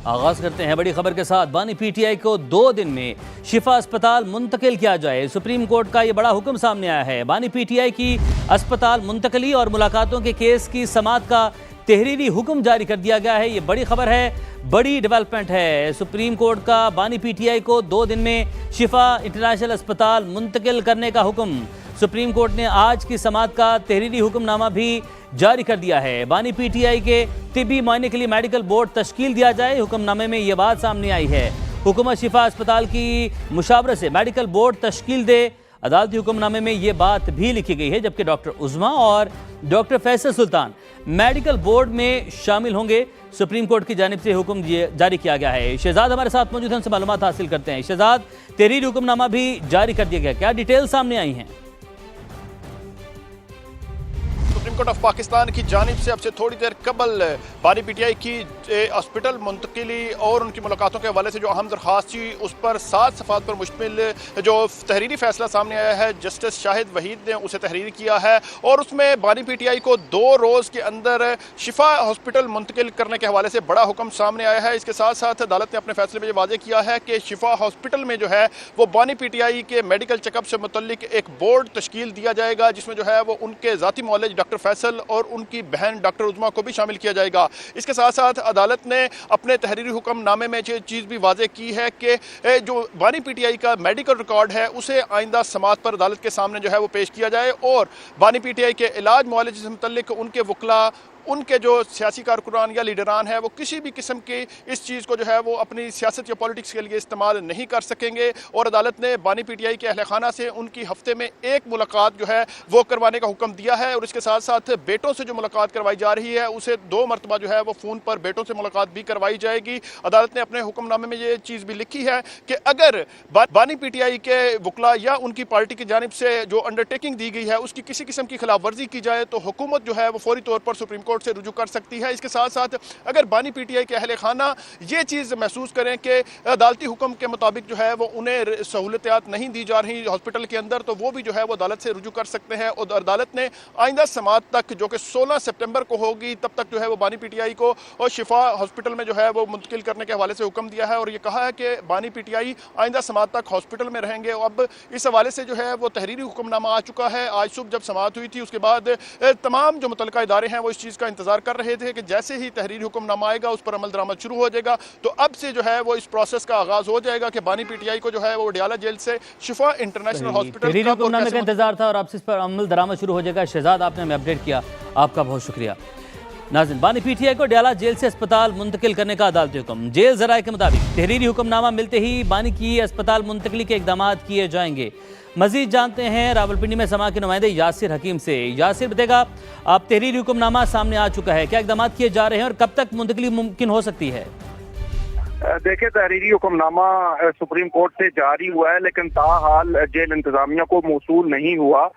آغاز کرتے ہیں بڑی خبر کے ساتھ۔ بانی پی ٹی آئی کو 2 دن میں شفا اسپتال منتقل کیا جائے، سپریم کورٹ کا یہ بڑا حکم سامنے آیا ہے۔ بانی پی ٹی آئی کی اسپتال منتقلی اور ملاقاتوں کے کیس کی سماعت کا تحریری حکم جاری کر دیا گیا ہے۔ یہ بڑی خبر ہے، بڑی ڈیولپمنٹ ہے۔ سپریم کورٹ کا بانی پی ٹی آئی کو 2 دن میں شفا انٹرنیشنل اسپتال منتقل کرنے کا حکم۔ سپریم کورٹ نے آج کی سماعت کا تحریری حکم نامہ بھی جاری کر دیا ہے۔ بانی پی ٹی آئی کے طبی معائنے کے لیے میڈیکل بورڈ تشکیل دیا جائے۔ حکم نامے میں یہ بات سامنے آئی ہے، حکومت شفا اسپتال کی مشاورت سے میڈیکل بورڈ تشکیل دے۔ عدالتی حکم نامے میں یہ بات بھی لکھی گئی ہے، جبکہ ڈاکٹر عظمیٰ اور ڈاکٹر فیصل سلطان میڈیکل بورڈ میں شامل ہوں گے۔ سپریم کورٹ کی جانب سے حکم جاری کیا گیا ہے۔ شہزاد ہمارے ساتھ موجود ہیں، ان سے معلومات حاصل کرتے ہیں۔ شہزاد، تحریری حکم نامہ بھی جاری کر دیا گیا، کیا ڈیٹیل سامنے آئی ہیں؟ سپریم کورٹ آف پاکستان کی جانب سے اب سے تھوڑی دیر قبل بانی پی ٹی آئی کی ہاسپٹل منتقلی اور ان کی ملاقاتوں کے حوالے سے جو اہم درخواست تھی، اس پر 7 صفحات پر مشتمل جو تحریری فیصلہ سامنے آیا ہے، جسٹس شاہد وحید نے اسے تحریر کیا ہے، اور اس میں بانی پی ٹی آئی کو 2 روز کے اندر شفا ہاسپٹل منتقل کرنے کے حوالے سے بڑا حکم سامنے آیا ہے۔ اس کے ساتھ ساتھ عدالت نے اپنے فیصلے میں یہ واضح کیا ہے کہ شفا ہاسپٹل میں جو ہے وہ بانی پی ٹی آئی کے میڈیکل چیک اپ سے متعلق ایک بورڈ تشکیل دیا جائے گا، جس میں جو ہے وہ ان کے ذاتی معالج ڈاکٹر فیصل اور ان کی بہن ڈاکٹر عظمیٰ کو بھی شامل کیا جائے گا۔ اس کے ساتھ ساتھ عدالت نے اپنے تحریری حکم نامے میں یہ چیز بھی واضح کی ہے کہ جو بانی پی ٹی آئی کا میڈیکل ریکارڈ ہے، اسے آئندہ سماعت پر عدالت کے سامنے جو ہے وہ پیش کیا جائے، اور بانی پی ٹی آئی کے علاج معالجے سے متعلق ان کے وکلاء، ان کے جو سیاسی کارکنان یا لیڈران ہیں، وہ کسی بھی قسم کی اس چیز کو جو ہے وہ اپنی سیاست یا پولیٹکس کے لیے استعمال نہیں کر سکیں گے۔ اور عدالت نے بانی پی ٹی آئی کے اہل خانہ سے ان کی ہفتے میں 1 ملاقات جو ہے وہ کروانے کا حکم دیا ہے، اور اس کے ساتھ ساتھ بیٹوں سے جو ملاقات کروائی جا رہی ہے، اسے 2 مرتبہ جو ہے وہ فون پر بیٹوں سے ملاقات بھی کروائی جائے گی۔ عدالت نے اپنے حکم نامے میں یہ چیز بھی لکھی ہے کہ اگر بانی پی ٹی آئی کے وکلاء یا ان کی پارٹی کی جانب سے جو انڈرٹیکنگ دی گئی ہے، اس کی کسی قسم کی خلاف ورزی کی جائے، تو حکومت جو ہے وہ فوری طور پر سپریم کورٹ سے رجوع کر سکتی ہے۔ اس کے ساتھ ساتھ اگر بانی پی ٹی آئی کے اہل خانہ یہ چیز محسوس کریں کہ عدالتی حکم کے مطابق جو ہے وہ انہیں سہولتیات نہیں دی جا رہی ہاسپٹل کے اندر، تو وہ بھی جو ہے وہ عدالت سے رجوع کر سکتے ہیں۔ اور عدالت نے آئندہ سماعت تک، جو کہ 16 سپٹمبر کو ہوگی، تب تک جو ہے وہ بانی پی ٹی آئی کو اور شفا ہاسپٹل میں جو ہے وہ منتقل کرنے کے حوالے سے حکم دیا ہے، اور یہ کہا ہے کہ بانی پی ٹی آئی آئندہ سماعت تک ہاسپٹل میں رہیں گے۔ اب اس حوالے سے جو ہے وہ تحریری حکم نامہ آ چکا ہے۔ آج صبح جب سماعت ہوئی تھی، اس کے بعد تمام جو متعلقہ ادارے ہیں وہ اس چیز کا انتظار کر رہے تھے کہ جیسے ہی تحریری حکم نامہ آئے گا، اس پر عمل درآمد شروع ہو جائے گا۔ تو اب سے جو ہے وہ اس پروسیس کا آغاز ہو جائے گا کہ بانی پی ٹی آئی کو جو ہے وہ اڈیالہ جیل سے شفا انٹرنیشنل ہاسپٹل تحریری حکم نامے کا انتظار تھا، اور اب سے اس پر عمل درآمد شروع ہو جائے گا۔ شہزاد، آپ نے ہمیں اپڈیٹ کیا، آپ کا بہت شکریہ۔ ناظرین، بانی پی ٹی آئی کو اڈیالہ جیل سے اسپتال منتقل کرنے کا عدالتی حکم۔ جیل ذرائع کے مطابق تحریری حکم نامہ ملتے ہی بانی کی اسپتال منتقلی کے اقدامات کیے جائیں گے۔ مزید جانتے ہیں راولپنڈی میں سما کے نمائندے یاسر حکیم سے۔ یاسر، بتائے گا، آپ تحریری حکم نامہ سامنے آ چکا ہے، کیا اقدامات کیے جا رہے ہیں اور کب تک منتقلی ممکن ہو سکتی ہے؟ دیکھیں، تحریری حکم نامہ سپریم کورٹ سے جاری ہوا ہے، لیکن تاحال جیل انتظامیہ کو موصول نہیں ہوا،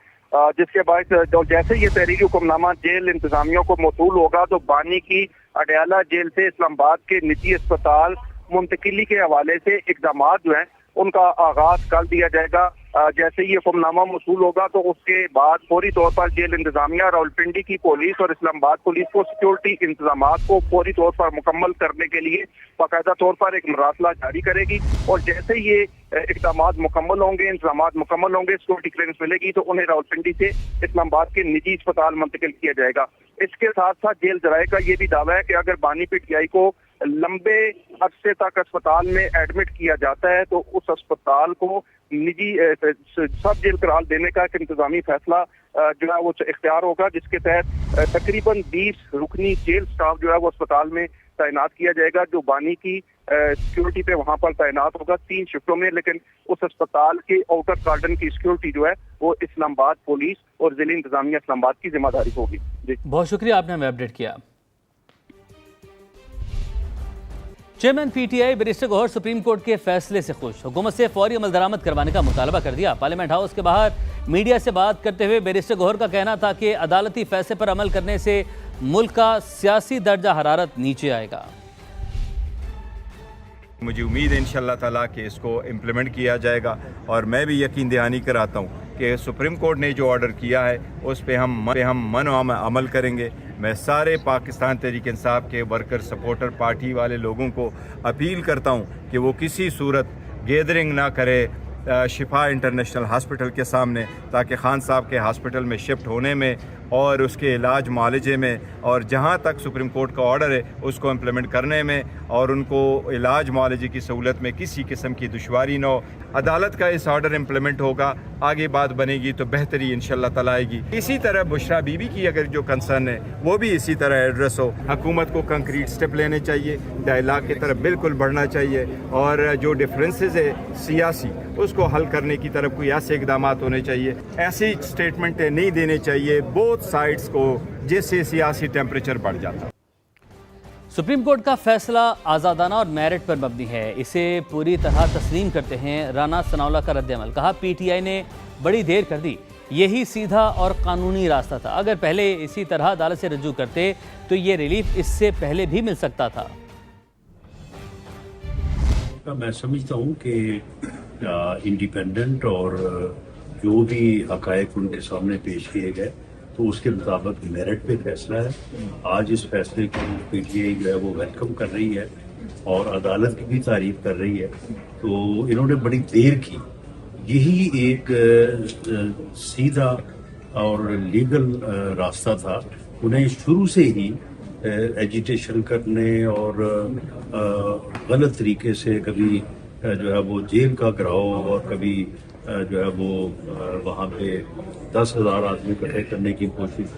جس کے باعث جیسے یہ تحریری حکم نامہ جیل انتظامیہ کو موصول ہوگا تو بانی کی اڈیالہ جیل سے اسلام آباد کے نجی اسپتال منتقلی کے حوالے سے اقدامات جو ہیں ان کا آغاز کر دیا جائے گا۔ جیسے یہ حکم نامہ موصول ہوگا تو اس کے بعد فوری طور پر جیل انتظامیہ راولپنڈی کی پولیس اور اسلام آباد پولیس کو سیکورٹی انتظامات کو فوری طور پر مکمل کرنے کے لیے باقاعدہ طور پر ایک مراسلہ جاری کرے گی، اور جیسے یہ اقدامات مکمل ہوں گے، انتظامات مکمل ہوں گے، سیکورٹی کلیئرنس ملے گی، تو انہیں راولپنڈی سے اسلام آباد کے نجی اسپتال منتقل کیا جائے گا۔ اس کے ساتھ ساتھ جیل ذرائع کا یہ بھی دعویٰ ہے کہ اگر بانی پی ٹی آئی کو لمبے عرصے تک اسپتال میں ایڈمٹ کیا جاتا ہے تو اس اسپتال کو نجی سب جیل قرار دینے کا ایک انتظامی فیصلہ جو ہے وہ اختیار ہوگا، جس کے تحت تقریباً 20 رکنی جیل سٹاف جو ہے وہ اسپتال میں تعینات کیا جائے گا، جو بانی کی سیکورٹی پہ وہاں پر تعینات ہوگا 3 شفٹوں میں، لیکن اس اسپتال کے آؤٹر کارڈن کی سیکورٹی جو ہے وہ اسلام آباد پولیس اور ضلع انتظامیہ اسلام آباد کی ذمہ داری ہوگی۔ جی، بہت شکریہ، آپ نے ہمیں اپڈیٹ کیا۔ Chairman P T I barrister Gohar supreme court کے فیصلے سے خوش، حکومت سے فوری عمل درآمد کروانے کا مطالبہ کر دیا۔ پارلیمنٹ ہاؤس کے باہر میڈیا سے بات کرتے ہوئے بیرسٹر گوہر کا کہنا تھا کہ عدالتی فیصلے پر عمل کرنے سے ملک کا سیاسی درجہ حرارت نیچے آئے گا۔ مجھے امید ہے انشاءاللہ تعالیٰ کہ اس کو امپلیمنٹ کیا جائے گا، اور میں بھی یقین دہانی کراتا ہوں کہ سپریم کورٹ نے جو آرڈر کیا ہے اس پہ ہم من و عمل کریں گے۔ मैं सारे पाकिस्तान तहरीक इंसाफ के वर्कर सपोर्टर पार्टी वाले लोगों को अपील करता हूँ कि वो किसी सूरत गैदरिंग ना करे शिफा इंटरनेशनल हॉस्पिटल के सामने, ताकि खान साहब के हॉस्पिटल में शिफ्ट होने में और उसके इलाज मुआलजे में और जहाँ तक सुप्रीम कोर्ट का ऑर्डर है उसको इम्प्लीमेंट करने में और उनको इलाज मुआलजे की सहूलत में किसी किस्म की दुश्वारी न हो। अदालत का इस ऑर्डर इम्प्लीमेंट होगा, आगे बात बनेगी तो बेहतरी इंशाल्लाह ताला आएगी। इसी तरह बुशरा बीबी की अगर जो कंसर्न है वो भी इसी तरह एड्रेस हो। हुकूमत को कंक्रीट स्टेप लेने चाहिए, डायलॉग की तरफ बिल्कुल बढ़ना चाहिए और जो डिफरेंसेस है सियासी उसको हल करने की तरफ कोई ऐसे इकदाम होने चाहिए। ऐसी स्टेटमेंटें नहीं देने चाहिए बोथ साइड्स को जिससे सियासी टेम्परेचर बढ़ जाता। सुप्रीम कोर्ट का फैसला आज़ादाना और मेरिट पर मबनी है, इसे पूरी तरह तस्लीम करते हैं राना सनाउल्लाह का रद्द-ए-अमल। कहा पीटीआई ने बड़ी देर कर दी, यही सीधा और कानूनी रास्ता था। अगर पहले इसी तरह अदालत से रजू करते तो ये रिलीफ इससे पहले भी मिल सकता था। मैं समझता हूँ कि इंडिपेंडेंट और जो भी हकायक उनके सामने पेश किए गए तो उसके मुताबिक मेरिट पे फैसला है। आज इस फैसले को पीटीआई जो है वो वेलकम कर रही है और अदालत की भी तारीफ कर रही है। तो इन्होंने बड़ी देर की, यही एक सीधा और लीगल रास्ता था। उन्हें शुरू से ही एजिटेशन करने और गलत तरीके से कभी जो है वो जेल का गिराव और कभी जो है वो वहाँ पे 10,000 आदमी इकट्ठे करने की कोशिश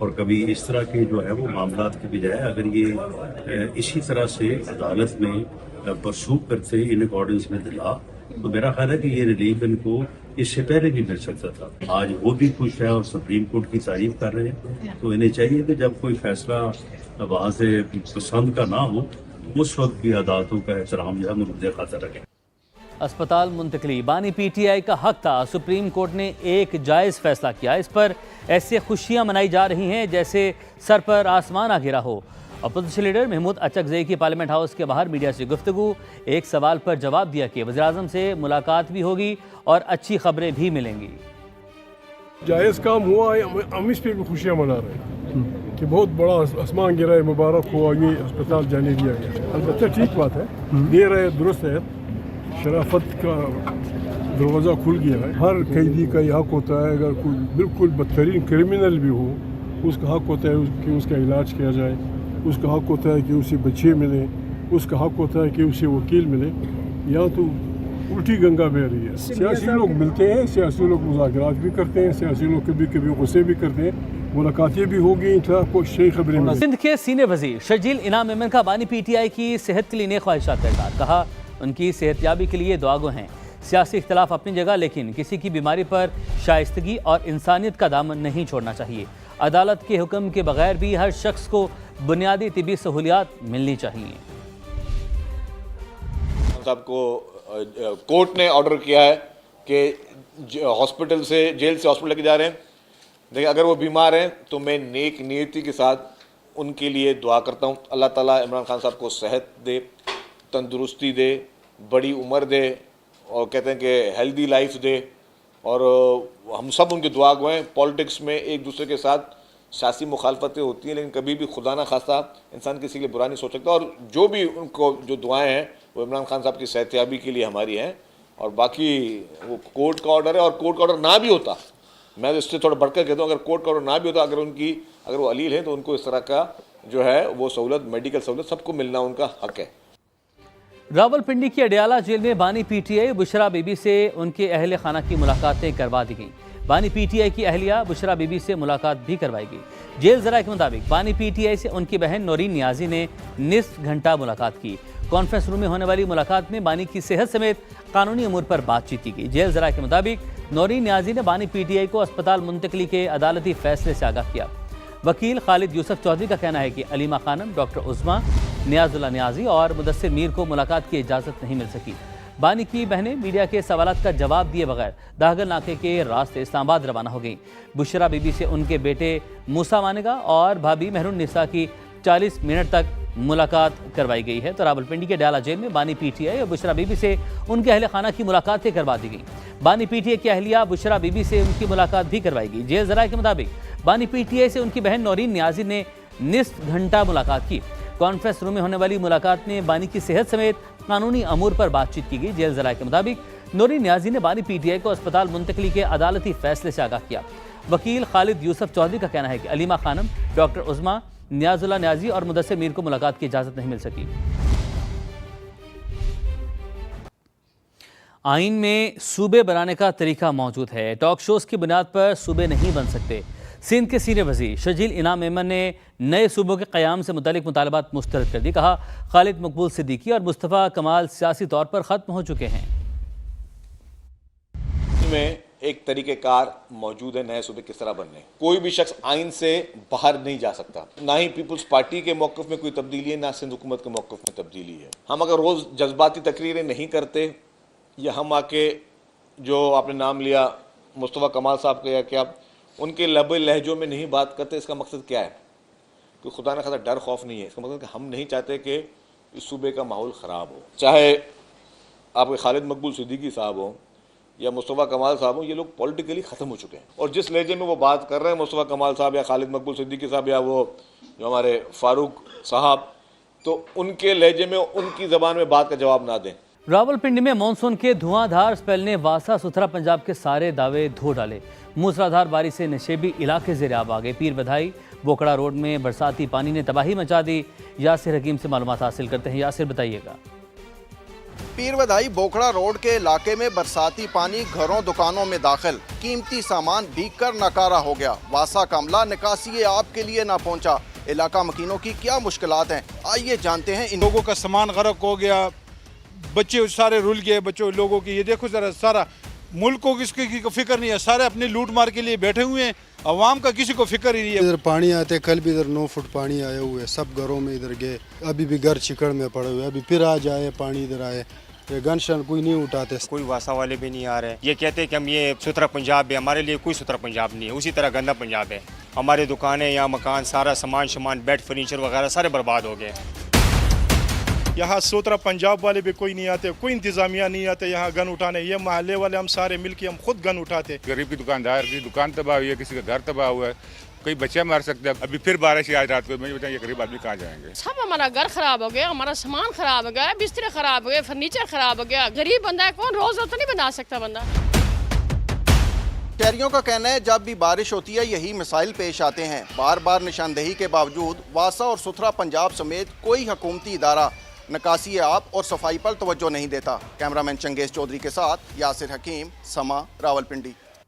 और कभी इस तरह के जो है वो मामलात के बजाय अगर ये इसी तरह से अदालत में परसू करते इन अकॉर्डेंस में दिला तो मेरा ख्याल है कि ये रिलीफ इनको इससे पहले भी मिल सकता था। आज वो भी खुश है और सुप्रीम कोर्ट की तारीफ कर रहे हैं। तो इन्हें चाहिए कि जब कोई फैसला वहाँ से पसंद का ना हो उस वक्त भी अदालतों का एहतराम जो है मुद्दे खातर रखें। अस्पताल मुंतकली बानी पीटीआई का हक था, सुप्रीम कोर्ट ने एक जायज़ फैसला किया। इस पर ऐसे खुशियां मनाई जा रही हैं जैसे सर पर आसमान आ गिरा हो। अपोजिशन लीडर महमूद अचकज़ई की पार्लियामेंट हाउस के बाहर मीडिया से गुफ्तगू, एक सवाल पर जवाब दिया कि वज़ीर-ए-आज़म से मुलाकात भी होगी और अच्छी खबरें भी मिलेंगी। जायज़ काम हुआ है, हम इस पर भी खुशियाँ मना रहे हैं कि बहुत बड़ा आसमान गिरा है, मुबारक हुआ, ये अस्पताल जाने दिया गया। अलबत्ता ठीक बात है, देर है दुरुस्त है, शराफत का दरवाज़ा खुल गया है। हर कैदी का ये हक होता है, अगर कोई बिल्कुल बदतरीन क्रिमिनल भी हो उसका हक होता है कि उसका इलाज किया जाए, उसका हक होता है कि उसे बच्चे मिले, उसका हक होता है कि उसे वकील मिले। यहाँ तो उल्टी गंगा बह रही है। सियासी लोग मिलते हैं, सियासी लोग मुज़ाकरात भी करते हैं, सियासी लोग कभी कभी गुस्से भी करते हैं, मुलाकातें भी होगी, कुछ नई खबरें मिली। सिंध के सीनियर वजीर शर्जील इनाम मेमन का बानी पीटीआई की सेहत के लिए नेक ख्वाहिशात का इज़हार। कहा उनकी सेहतयाबी के लिए दुआगो हैं। सियासी इख्तलाफ अपनी जगह, लेकिन किसी की बीमारी पर शाइस्तगी और इंसानियत का दामन नहीं छोड़ना चाहिए। अदालत के हुक्म के बगैर भी हर शख्स को बुनियादी तिबी सहूलियात मिलनी चाहिए। साहब को कोर्ट ने ऑर्डर किया है कि हॉस्पिटल से जेल से हॉस्पिटल लेके जा रहे हैं। देखिए अगर वो बीमार हैं तो मैं नेक नीयती के साथ उनके लिए दुआ करता हूँ। अल्लाह ताला इमरान खान साहब को सेहत दे, तंदुरुस्ती दे, बड़ी उम्र दे और कहते हैं कि हेल्दी लाइफ दे। और हम सब उनकी दुआ गो हैं। पॉलिटिक्स में एक दूसरे के साथ सियासी मुखालफतें होती हैं, लेकिन कभी भी खुदा ना खास्ता इंसान किसी के लिए बुरा नहीं सोच सकता। और जो भी उनको जो दुआएं हैं वो इमरान खान साहब की सेहतयाबी के लिए हमारी हैं। और बाकी वो कोर्ट का ऑर्डर है, और कोर्ट का ऑर्डर ना भी होता, मैं तो इससे थोड़ा बढ़कर कहता हूँ, अगर कोर्ट का ऑर्डर ना भी होता, अगर वो अलील हैं तो उनको इस तरह का जो है वो सहूलत, मेडिकल सहूलत सबको मिलना उनका हक है। रावलपिंडी की अडियाला जेल में बानी पीटीआई बुशरा बीबी से उनके अहल खाना की मुलाकातें करवा दी गईं। बानी पीटीआई की अहलिया बुशरा बीबी से मुलाकात भी करवाई गई। जेल ज़राए के मुताबिक बानी पीटीआई से उनकी बहन नौरीन नियाजी ने निस्फ घंटा मुलाकात की। कॉन्फ्रेंस रूम में होने वाली मुलाकात में बानी की सेहत समेत कानूनी अमूर पर बातचीत की गई। जेल ज़राए के मुताबिक नौरीन नियाजी ने बानी पीटीआई को अस्पताल मुंतकली के अदालती फैसले से आगाह किया। वकील खालिद यूसुफ चौधरी का कहना है कि अलीमा खानम, डॉक्टर उस्मा, नियाजुल्लाह नियाजी और मुदस्सिर मीर को मुलाकात की इजाज़त नहीं मिल सकी। बानी की बहनें मीडिया के सवालात का जवाब दिए बगैर दागल नाके के रास्ते इस्लामाबाद रवाना हो गईं। बुशरा बीबी से उनके बेटे मूसा मानेगा और भाभी मेहरून निसा की 40 मिनट तक मुलाकात करवाई गई है। तो रावलपिंडी के डाला जेल में बानी पीटीआई और बुशरा बीबी से उनके अहले खाना की मुलाकातें करवा दी गई। बानी पीटीआई की अहलिया बुशरा बीबी से उनकी मुलाकात भी करवाई गई। जेल ज़राए के मुताबिक बानी पीटीआई से उनकी बहन नौरीन नियाजी ने निस्फ घंटा मुलाकात की। कॉन्फ्रेंस रूम में होने वाली मुलाकात में बानी की सेहत समेत कानूनी अमूर पर बातचीत की गई। जेल जराये के मुताबिक नूरी न्याजी ने बानी पीटीआई को अस्पताल मुंतकली के अदालती फैसले से आगाह किया। वकील खालिद यूसुफ चौधरी का कहना है कि अलीमा खानम, डॉक्टर उज़मा, नियाजुल्लाह न्याजी और मुदस्सिर मीर को मुलाकात की इजाज़त नहीं मिल सकी। आइन में सूबे बनाने का तरीका मौजूद है। टॉक शोज की बुनियाद पर सूबे नहीं बन सकते। सिंध के सीनियर वज़ीर शजील इनाम मेमन ने नए सूबों के क़याम से मुतालिक मुतालबात मुस्तरद कर दी। कहा, खालिद मकबूल सिद्दीकी और मुस्तफ़ा कमाल सियासी तौर पर ख़त्म हो चुके हैं। में एक तरीक़ेकार मौजूद है नए सूबे किस तरह बनने। कोई भी शख्स आइन से बाहर नहीं जा सकता। ना ही पीपल्स पार्टी के मौक़िफ़ में कोई तब्दीली है, ना सिंध हुकूमत के मौक़िफ़ में तब्दीली है। हम अगर रोज़ जज्बाती तकरीरें नहीं करते या हम आके जो आपने नाम लिया मुस्तफ़ा कमाल साहब के या क्या उनके लबे लहजों में नहीं बात करते, इसका मकसद क्या है? कोई खुदा न खासा डर खौफ नहीं है। इसका मतलब कि हम नहीं चाहते कि इस सूबे का माहौल ख़राब हो। चाहे आपके खालिद मकबूल सिद्दीकी साहब हो या मुस्तफ़ा कमाल साहब हो, ये लोग पॉलिटिकली ख़त्म हो चुके हैं। और जिस लहजे में वो बात कर रहे हैं मुस्तफ़ा कमाल साहब या खालिद मकबूल सिद्दीकी साहब या वो जो हमारे फारूक साहब, तो उनके लहजे में उनकी ज़बान में बात का जवाब ना दें। रावलपिंडी में मानसून के धुआंधार स्पेल ने वासा सुथरा पंजाब के सारे दावे धो डाले। मूसलाधार बारिश से नशेबी इलाके ज़ेर आब आ गए। पीर बधाई बोकड़ा रोड में बरसाती पानी ने तबाही मचा दी। यासिर हकीम से मालूमात हासिल करते हैं। यासिर, बताइएगा। पीर बधाई बोकड़ा रोड के इलाके में बरसाती पानी घरों दुकानों में दाखिल, कीमती सामान भीगकर नकारा हो गया। वासा का अमला निकासी आब के लिए ना पहुंचा। इलाका मकीनों की क्या मुश्किलात हैं, आइए जानते हैं। इन लोगों का सामान गरक हो गया, बच्चे सारे रुल गए। बच्चों लोगों की ये देखो जरा, सारा मुल्क को किसकी फिक्र नहीं है, सारे अपने लूट मार के लिए बैठे हुए हैं। अवाम का किसी को फिक्र ही नहीं है। इधर पानी आते, कल भी इधर 9 फुट पानी आए हुए, सब घरों में इधर गए। अभी भी घर चिकड़ में पड़े हुए, अभी फिर आज आए पानी इधर आए। ये गनशन कोई नहीं उठाते, कोई वासा वाले भी नहीं आ रहे। ये कहते हैं कि हम ये सुथरा पंजाब है, हमारे लिए कोई सुथरा पंजाब नहीं है, उसी तरह गंदा पंजाब है। हमारे दुकानें या मकान, सारा सामान बेड फर्नीचर वगैरह सारे बर्बाद हो गए। यहाँ सुथरा पंजाब वाले भी कोई नहीं आते, कोई इंतजामिया नहीं आते यहाँ गन उठाने। ये महल्ले वाले हम सारे मिलके हम खुद गन उठाते। गरीब की दुकानदार की दुकान तबाह हुई है, किसी का घर तबाह हुआ है, कोई बच्चा मार सकता है। अभी फिर बारिश आज रात को, मुझे बताइए गरीब आदमी कहाँ जाएंगे? सब हमारा घर खराब हो गया, हमारा सामान खराब हो गया, बिस्तर खराब हो गए, फर्नीचर खराब हो गया। गरीब बंदा है, कौन रोज तो नहीं बना सकता बंदा। शहरियों का कहना है जब भी बारिश होती है यही मसाइल पेश आते हैं। बार बार निशानदेही के बावजूद वासा और सुथरा पंजाब समेत कोई हुकूमती इदारा नकासी आब और सफाई पर तवज्जो नहीं देता। कैमरामैन चंगेज चौधरी के साथ यासिर हकीम, समा, रावलपिंडी।